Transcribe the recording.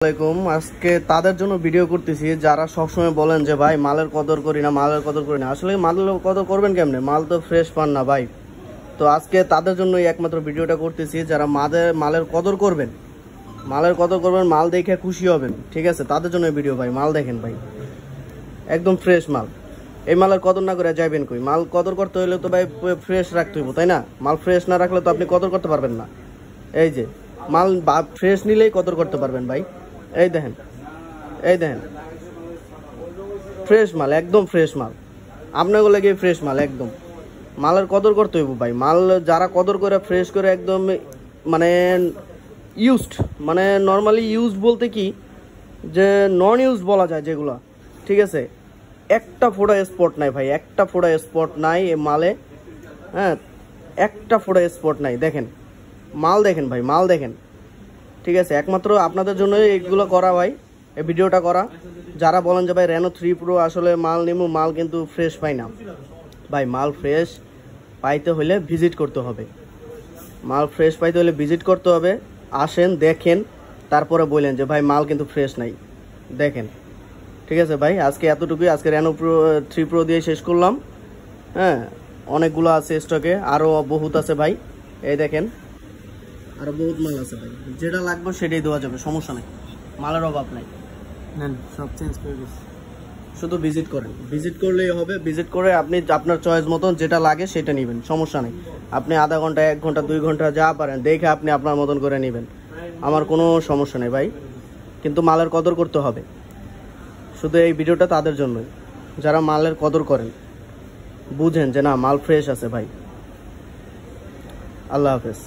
আসসালামাইকুম। আজকে তাদের জন্য ভিডিও করতেছি যারা সবসময় বলেন যে ভাই মালের কদর করি না, মালের কদর করি না। আসলে মালের কদর করবেন কেমনে? মাল তো ফ্রেশ পান না ভাই। তো আজকে তাদের জন্যই একমাত্র ভিডিওটা করতেছি যারা মালের কদর করবেন, মাল দেখে খুশি হবেন। ঠিক আছে, তাদের জন্য ভিডিও ভাই। মাল দেখেন ভাই, একদম ফ্রেশ মাল। এই মালের কদর না করে যাইবেন কই? মাল কদর করতে হলে তো ভাই ফ্রেশ রাখতে হইব, তাই না? মাল ফ্রেশ না রাখলে তো আপনি কদর করতে পারবেন না। এই যে মাল ফ্রেশ নিলেই কদর করতে পারবেন ভাই। এই দেখেন ফ্রেশ মাল, একদম ফ্রেশ মাল। আপনাকে লাগে ফ্রেশ মাল একদম। মালের কদর করতে হইব ভাই। মাল যারা কদর করে ফ্রেশ করে একদম মানে ইউজড, মানে নর্মালি ইউজড বলতে কি যে নন ইউজ বলা যায় যেগুলো, ঠিক আছে, একটা ফোটা স্পট নাই ভাই, একটা ফোটা স্পট নাই এ মালে। হ্যাঁ, একটা ফোটা স্পট নাই। দেখেন মাল, দেখেন ভাই, মাল দেখেন। ঠিক আছে, একমাত্র আপনাদের জন্য এইগুলো করা ভাই, এই ভিডিওটা করা। যারা বলেন যে ভাই রেনো 3 প্রো আসলে মাল নিমু, মাল কিন্তু ফ্রেশ পাই না ভাই। মাল ফ্রেশ পাইতে হলে ভিজিট করতে হবে। মাল ফ্রেশ পাইতে হলে ভিজিট করতে হবে। আসেন, দেখেন, তারপরে বলেন যে ভাই মাল কিন্তু ফ্রেশ নাই। দেখেন, ঠিক আছে ভাই। আজকে এতটুকুই। আজকে রেনো 3 প্রো দিয়ে শেষ করলাম। হ্যাঁ, অনেকগুলো আছে স্টকে, আরও বহুত আছে ভাই। এই দেখেন আরো বহুত মাল আছে ভাই, যেটা লাগবে সেটাই দেওয়া যাবে, সমস্যা নেই, মালের অভাব নাই। নেন, সব চেঞ্জ করে দিচ্ছি। শুধু ভিজিট করেন, ভিজিট করলেই হবে। ভিজিট করে আপনি আপনার চয়েস মতন যেটা লাগে সেটা নেবেন, সমস্যা নেই। আপনি আধা ঘন্টা, 1 ঘন্টা, 2 ঘন্টা যা পারেন দেখে আপনি আপনার মতন করে নেবেন, আমার কোনো সমস্যা নেই ভাই। কিন্তু মালের কদর করতে হবে। শুধু এই ভিডিওটা তাদের জন্যই যারা মালের কদর করেন, বুঝেন যে না মাল ফ্রেশ আছে ভাই। আল্লাহ হাফেজ।